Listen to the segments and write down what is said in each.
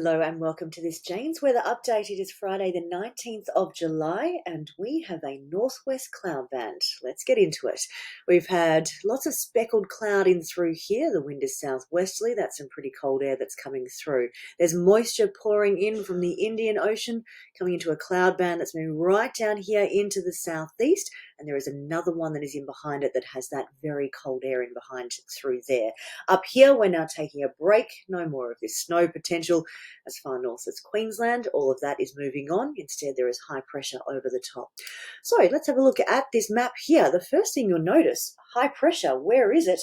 Hello and welcome to this Jane's weather update. It is Friday the 19th of July and we have a northwest cloud band. Let's get into it. We've had lots of speckled cloud in through here. The wind is southwesterly. That's some pretty cold air that's coming through. There's moisture pouring in from the Indian Ocean, coming into a cloud band that's moving right down here into the southeast. And there is another one that is in behind it that has that very cold air in behind through there. Up here, we're now taking a break. No more of this snow potential. As far north as Queensland, all of that is moving on. Instead, there is high pressure over the top. So let's have a look at this map here. The first thing you'll notice, high pressure, where is it?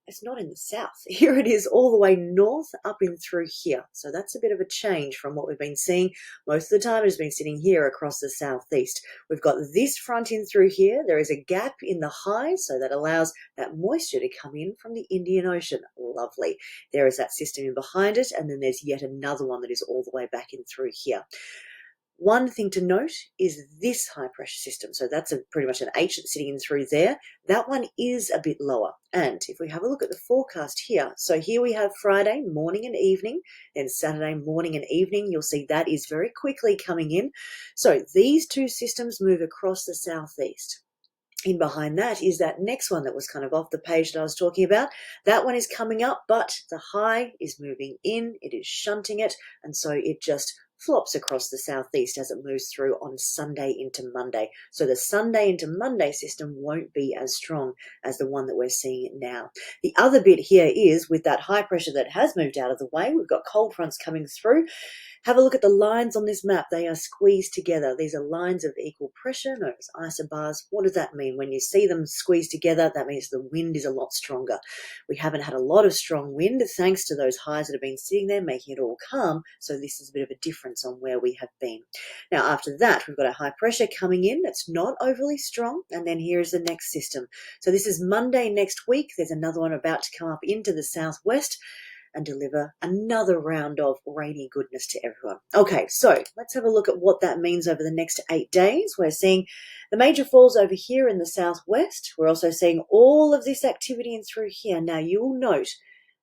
It's not in the south. Here it is all the way north up in through here. So that's a bit of a change from what we've been seeing. Most of the time it has been sitting here across the southeast. We've got this front in through here. There is a gap in the high, so that allows that moisture to come in from the Indian Ocean. Lovely. There is that system in behind it, and then there's yet another one that is all the way back in through here. One thing to note is this high pressure system. So that's pretty much an H that's sitting in through there. That one is a bit lower. And if we have a look at the forecast here, so here we have Friday morning and evening, then Saturday morning and evening. You'll see that is very quickly coming in. So these two systems move across the southeast. In behind that is that next one that was kind of off the page that I was talking about. That one is coming up, but the high is moving in. It is shunting it, and so it just flops across the southeast as it moves through on Sunday into Monday. So the Sunday into Monday system won't be as strong as the one that we're seeing now. The other bit here is with that high pressure that has moved out of the way, we've got cold fronts coming through. Have a look at the lines on this map. They are squeezed together. These are lines of equal pressure, known as isobars. What does that mean? When you see them squeezed together, that means the wind is a lot stronger. We haven't had a lot of strong wind thanks to those highs that have been sitting there, making it all calm. So this is a bit of a difference on where we have been. Now, after that, we've got a high pressure coming in. It's not overly strong. And then here's the next system. So this is Monday next week. There's another one about to come up into the southwest and deliver another round of rainy goodness to everyone. Okay, so let's have a look at what that means over the next 8 days. We're seeing the major falls over here in the southwest. We're also seeing all of this activity in through here. Now, you will note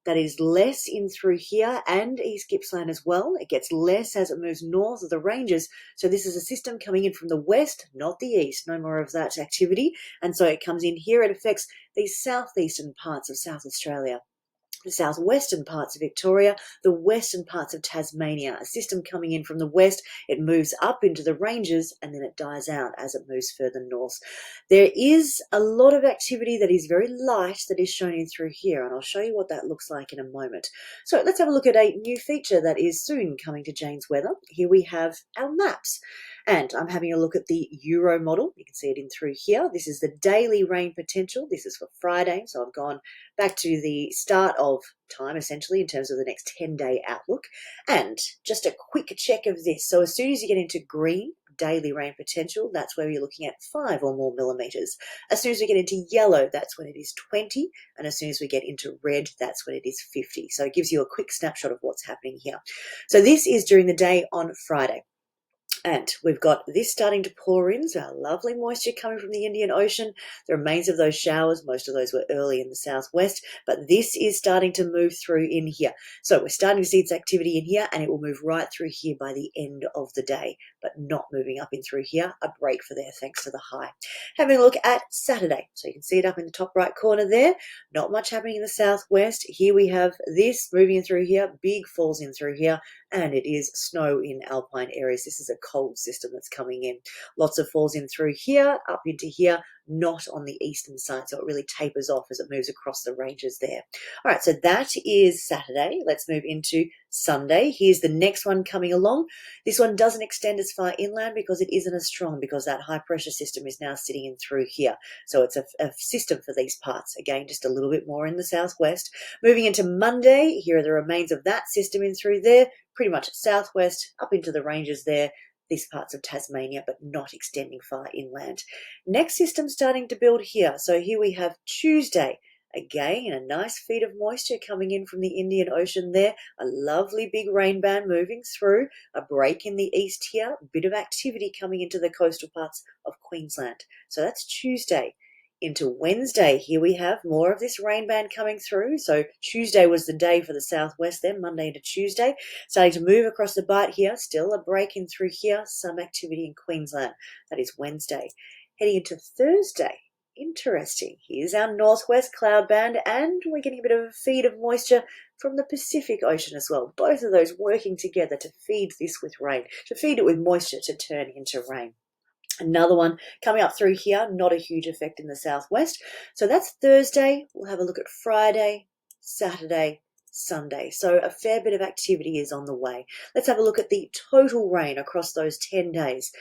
that is less in through here and East Gippsland as well. It gets less as it moves north of the ranges. So this is a system coming in from the west, not the east. No more of that activity. And so it comes in here. It affects these southeastern parts of South Australia, the southwestern parts of Victoria, the western parts of Tasmania. A system coming in from the west, it moves up into the ranges and then it dies out as it moves further north. There is a lot of activity that is very light that is shown in through here, and I'll show you what that looks like in a moment. So let's have a look at a new feature that is soon coming to Jane's Weather. Here we have our maps. And I'm having a look at the Euro model. You can see it in through here. This is the daily rain potential. This is for Friday. So I've gone back to the start of time, essentially, in terms of the next 10-day outlook. And just a quick check of this. So as soon as you get into green, daily rain potential, that's where you're looking at 5 or more millimetres. As soon as we get into yellow, that's when it is 20. And as soon as we get into red, that's when it is 50. So it gives you a quick snapshot of what's happening here. So this is during the day on Friday. And we've got this starting to pour in, so lovely moisture coming from the Indian Ocean. The remains of those showers, most of those were early in the southwest, but this is starting to move through in here. So we're starting to see its activity in here, and it will move right through here by the end of the day, but not moving up in through here. A break for there thanks to the high. Having a look at Saturday. So you can see it up in the top right corner there. Not much happening in the southwest. Here we have this moving in through here, big falls in through here, and it is snow in alpine areas. This is a cold system that's coming in. Lots of falls in through here, up into here, not on the eastern side, so it really tapers off as it moves across the ranges there. All right, so that is Saturday. Let's move into Sunday. Here's the next one coming along. This one doesn't extend as far inland because it isn't as strong, because that high pressure system is now sitting in through here. So it's a system for these parts. Again, just a little bit more in the southwest. Moving into Monday, here are the remains of that system in through there, pretty much southwest, up into the ranges there. These parts of Tasmania, but not extending far inland. Next system starting to build here. So here we have Tuesday. Again, a nice feed of moisture coming in from the Indian Ocean there. A lovely big rain band moving through. A break in the east here. A bit of activity coming into the coastal parts of Queensland. So that's Tuesday. into Wednesday. Here we have more of this rain band coming through. So Tuesday was the day for the southwest, then Monday into Tuesday. Starting to move across the bight here. Still a break in through here. Some activity in Queensland. That is Wednesday. Heading into Thursday. Interesting. Here's our northwest cloud band, and we're getting a bit of a feed of moisture from the Pacific Ocean as well. Both of those working together to feed this with rain, to feed it with moisture to turn into rain. Another one coming up through here, not a huge effect in the southwest. So that's Thursday. We'll have a look at Friday, Saturday, Sunday. So a fair bit of activity is on the way. Let's have a look at the total rain across those 10 days.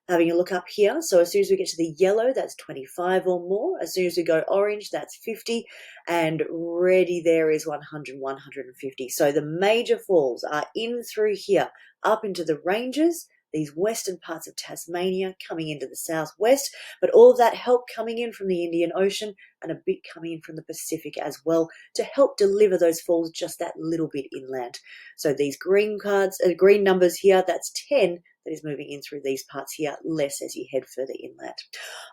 Having a look up here, so as soon as we get to the yellow, that's 25 or more. As soon as we go orange, that's 50, and ready there is 100, 150. So the major falls are in through here, up into the ranges, these western parts of Tasmania, coming into the southwest, but all of that help coming in from the Indian Ocean and a bit coming in from the Pacific as well to help deliver those falls just that little bit inland. So these green green numbers here, that's 10, that is moving in through these parts here, less as you head further inland.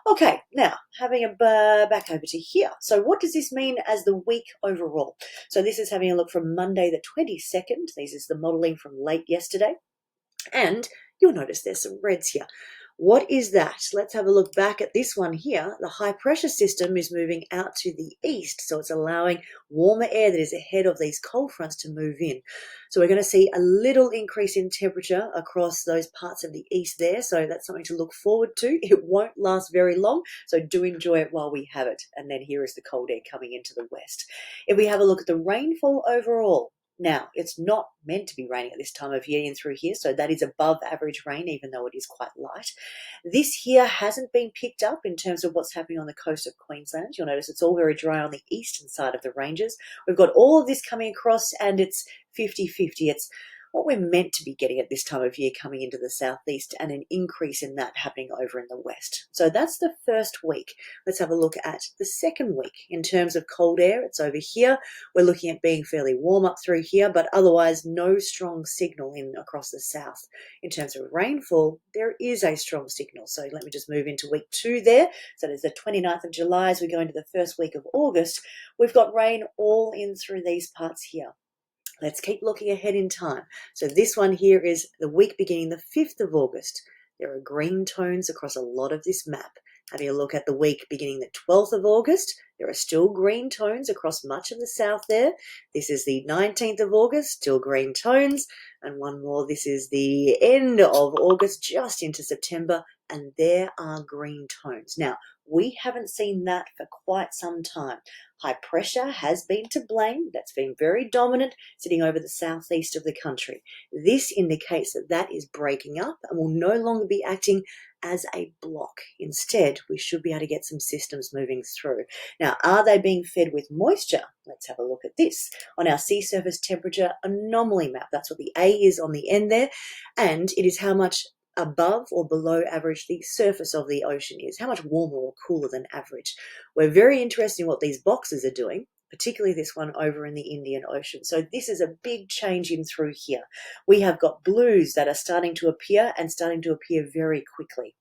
Okay, now having a back over to here. So what does this mean as the week overall? So this is having a look from Monday the 22nd. This is the modelling from late yesterday. And you'll notice there's some reds here. What is that? Let's have a look back at this one here. The high pressure system is moving out to the east, so it's allowing warmer air that is ahead of these cold fronts to move in. So we're going to see a little increase in temperature across those parts of the east there, so that's something to look forward to. It won't last very long, so do enjoy it while we have it. And then here is the cold air coming into the west. If we have a look at the rainfall overall, now, it's not meant to be raining at this time of year in through here, so that is above average rain, even though it is quite light. This here hasn't been picked up in terms of what's happening on the coast of Queensland. You'll notice it's all very dry on the eastern side of the ranges. We've got all of this coming across, and it's 50-50. It's what we're meant to be getting at this time of year coming into the southeast, and an increase in that happening over in the west. So that's the first week. Let's have a look at the second week. In terms of cold air, it's over here. We're looking at being fairly warm up through here, but otherwise no strong signal in across the south. In terms of rainfall, there is a strong signal. So let me just move into week 2 there. So there's the 29th of July as we go into the first week of August. We've got rain all in through these parts here. Let's keep looking ahead in time. So this one here is the week beginning the 5th of August. There are green tones across a lot of this map. Having a look at the week beginning the 12th of August, there are still green tones across much of the south there. This is the 19th of August, still green tones. And one more, this is the end of August, just into September, and there are green tones. Now, we haven't seen that for quite some time. High pressure has been to blame. That's been very dominant, sitting over the southeast of the country. This indicates that that is breaking up and will no longer be acting as a block. Instead, we should be able to get some systems moving through. Now, are they being fed with moisture? Let's have a look at this. On our sea surface temperature anomaly map, that's what the A is on the end there, and it is how much above or below average the surface of the ocean is, how much warmer or cooler than average. We're very interested in what these boxes are doing, particularly this one over in the Indian Ocean. So this is a big change in through here. We have got blues that are starting to appear, and starting to appear very quickly.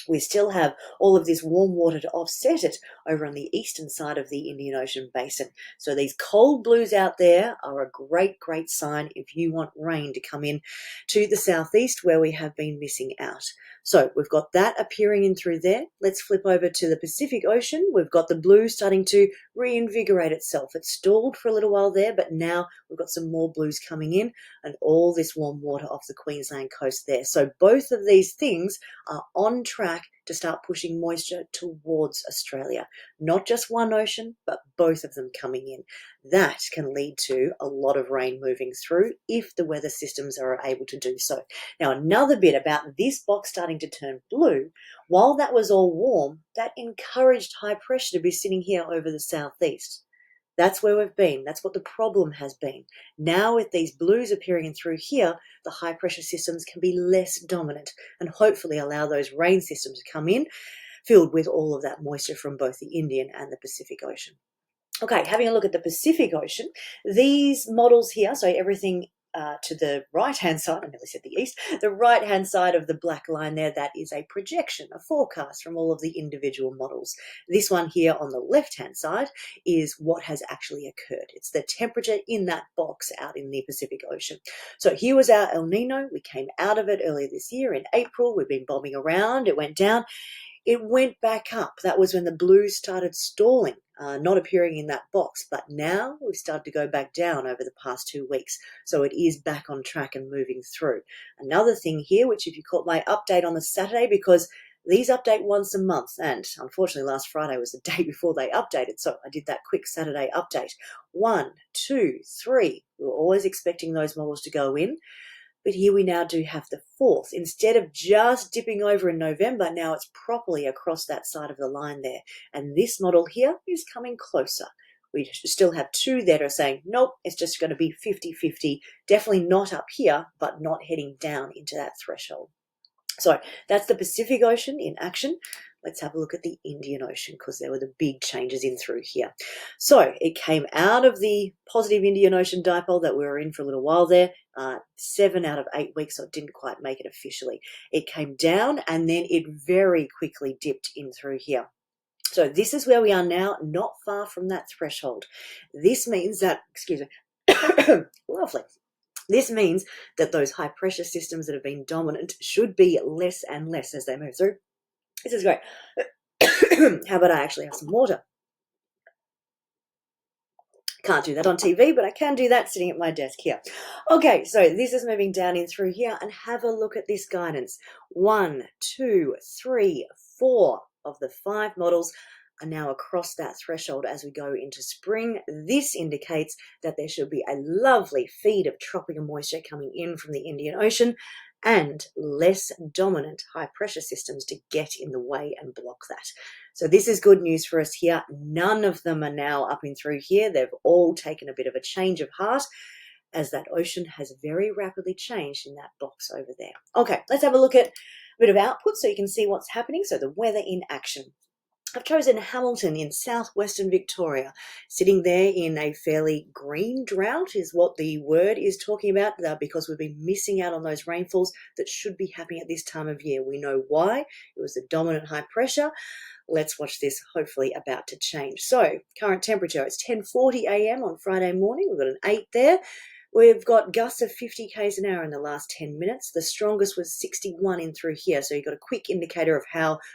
We still have all of this warm water to offset it over on the eastern side of the Indian Ocean basin. So these cold blues out there are a great, great sign if you want rain to come in to the southeast where we have been missing out. So we've got that appearing in through there. Let's flip over to the Pacific Ocean. We've got the blue starting to reinvigorate itself. It stalled for a little while there, but now we've got some more blues coming in, and all this warm water off the Queensland coast there. So both of these things are on track to start pushing moisture towards Australia. Not just one ocean, but both of them coming in. That can lead to a lot of rain moving through if the weather systems are able to do so. Now, another bit about this box starting to turn blue, while that was all warm, that encouraged high pressure to be sitting here over the southeast. That's where we've been. That's what the problem has been. Now with these blues appearing in through here, the high pressure systems can be less dominant and hopefully allow those rain systems to come in, filled with all of that moisture from both the Indian and the Pacific Ocean. Okay, having a look at the Pacific Ocean, these models here, so everything to the right-hand side, I nearly said the east, the right-hand side of the black line there, that is a projection, a forecast from all of the individual models. This one here on the left-hand side is what has actually occurred. It's the temperature in that box out in the Pacific Ocean. So here was our El Nino. We came out of it earlier this year in April. We've been bobbing around. It went down. It went back up. That was when the blues started stalling, not appearing in that box. But now we've started to go back down over the past 2 weeks. So it is back on track and moving through. Another thing here, which if you caught my update on the Saturday, because these update once a month, and unfortunately last Friday was the day before they updated, so I did that quick Saturday update. 1, 2, 3. We were always expecting those models to go in. But here we now do have the 4th. Instead of just dipping over in November, now it's properly across that side of the line there. And this model here is coming closer. We still have 2 that are saying, nope, it's just going to be 50-50. Definitely not up here, but not heading down into that threshold. So that's the Pacific Ocean in action. Let's have a look at the Indian Ocean because there were the big changes in through here. So it came out of the positive Indian Ocean dipole that we were in for a little while there, 7 out of 8 weeks, so it didn't quite make it officially. It came down and then it very quickly dipped in through here. So this is where we are now, not far from that threshold. This means that, excuse me, lovely. This means that those high pressure systems that have been dominant should be less and less as they move through. This is great. How about I actually have some water? Can't do that on TV, but I can do that sitting at my desk here. Okay, so this is moving down in through here, and have a look at this guidance. 1, 2, 3, 4 of the 5 models are now across that threshold as we go into spring. This indicates that there should be a lovely feed of tropical moisture coming in from the Indian Ocean and less dominant high pressure systems to get in the way and block that. So this is good news for us here. None of them are now up in through here. They've all taken a bit of a change of heart as that ocean has very rapidly changed in that box over there. Okay, let's have a look at a bit of output so you can see what's happening. So the weather in action. I've chosen Hamilton in southwestern Victoria, sitting there in a fairly green drought is what the word is talking about, because we've been missing out on those rainfalls that should be happening at this time of year. We know why. It was the dominant high pressure. Let's watch this, hopefully about to change. So current temperature, it's 10:40 a.m. on Friday morning. We've got an 8 there. We've got gusts of 50 k's an hour in the last 10 minutes. The strongest was 61 in through here. So you've got a quick indicator of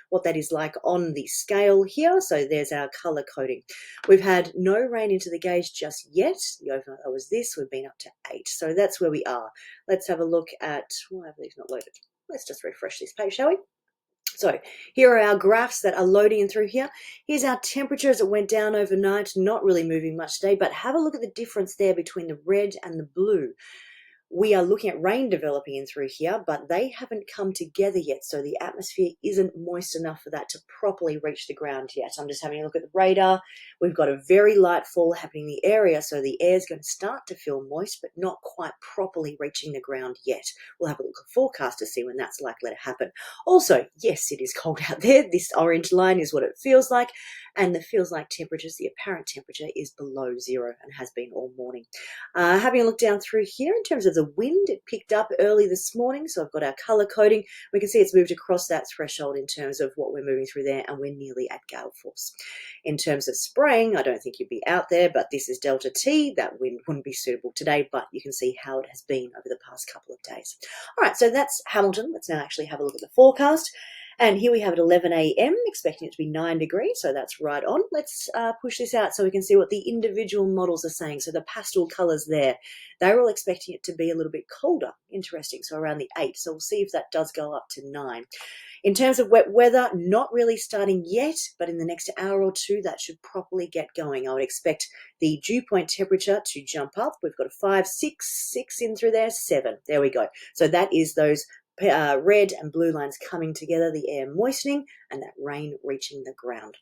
what that is like on the scale here. So there's our color coding. We've had no rain into the gauge just yet. The overnight was this. We've been up to 8. So that's where we are. Let's have a look at, why have these not loaded? Let's just refresh this page, shall we? So here are our graphs that are loading in through here. Here's our temperature as it went down overnight, not really moving much today, but have a look at the difference there between the red and the blue. We are looking at rain developing in through here, but they haven't come together yet, so the atmosphere isn't moist enough for that to properly reach the ground yet. I'm just having a look at the radar. We've got a very light fall happening in the area, so the air is going to start to feel moist, but not quite properly reaching the ground yet. We'll have a look at the forecast to see when that's likely to happen. Also, yes, it is cold out there. This orange line is what it feels like, and the feels like temperatures, the apparent temperature is below 0 and has been all morning. Having a look down through here in terms of the wind, it picked up early this morning, so I've got our color coding. We can see it's moved across that threshold in terms of what we're moving through there, and we're nearly at gale force. In terms of spraying, I don't think you'd be out there, but this is Delta T. That wind wouldn't be suitable today, but you can see how it has been over the past couple of days. All right, so that's Hamilton. Let's now actually have a look at the forecast. And here we have it 11 a.m., expecting it to be 9 degrees, so that's right on. Let's push this out so we can see what the individual models are saying. So the pastel colours there, they're all expecting it to be a little bit colder. Interesting, so around the 8. So we'll see if that does go up to 9. In terms of wet weather, not really starting yet, but in the next hour or two, that should properly get going. I would expect the dew point temperature to jump up. We've got a 5, 6 in through there, 7. There we go. So that is those red and blue lines coming together, the air moistening, and that rain reaching the ground.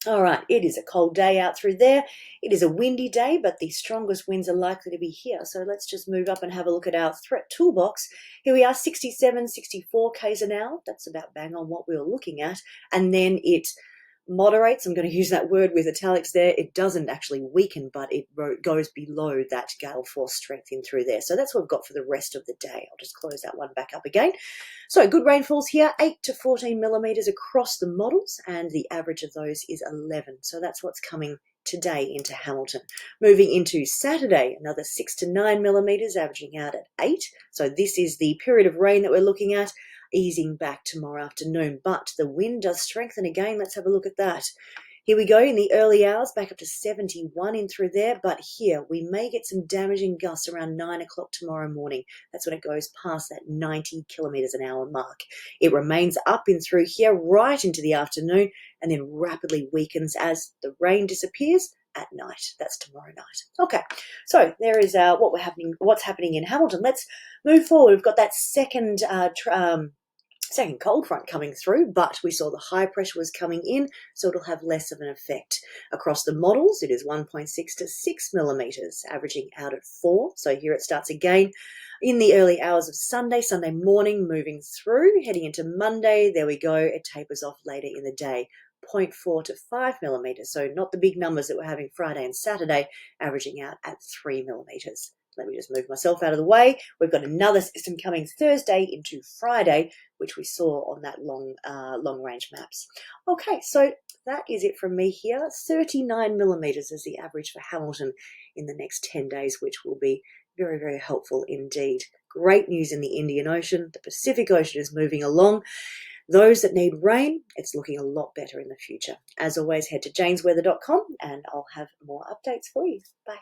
All right, it is a cold day out through there. It is a windy day, but the strongest winds are likely to be here. So let's just move up and have a look at our threat toolbox. Here we are, 67, 64 k's an hour. That's about bang on what we were looking at. And then it moderates. I'm going to use that word with italics there. It doesn't actually weaken, but it goes below that gale force strength in through there. So that's what we've got for the rest of the day. I'll just close that one back up again. So good rainfalls here, 8 to 14 millimetres across the models, and the average of those is 11. So that's what's coming today into Hamilton. Moving into Saturday, another 6 to 9 millimetres, averaging out at 8. So this is the period of rain that we're looking at, easing back tomorrow afternoon. But the wind does strengthen again. Let's have a look at that. Here we go in the early hours, back up to 71 in through there. But here we may get some damaging gusts around 9 o'clock tomorrow morning. That's when it goes past that 90 kilometres an hour mark. It remains up in through here right into the afternoon and then rapidly weakens as the rain disappears at night. That's tomorrow night. Okay, so there is what's happening in Hamilton. Let's move forward. We've got that second cold front coming through, but we saw the high pressure was coming in, so it'll have less of an effect. Across the models, it is 1.6 to 6 millimetres, averaging out at 4. So here it starts again in the early hours of Sunday morning, moving through, heading into Monday. There we go. It tapers off later in the day. 0.4 to 5 millimetres, so not the big numbers that we're having Friday and Saturday, averaging out at 3 millimetres. Let me just move myself out of the way. We've got another system coming Thursday into Friday, which we saw on that long range maps. Okay, so that is it from me here. 39 millimetres is the average for Hamilton in the next 10 days, which will be very, very helpful indeed. Great news in the Indian Ocean. The Pacific Ocean is moving along. Those that need rain, it's looking a lot better in the future. As always, head to janesweather.com and I'll have more updates for you. Bye.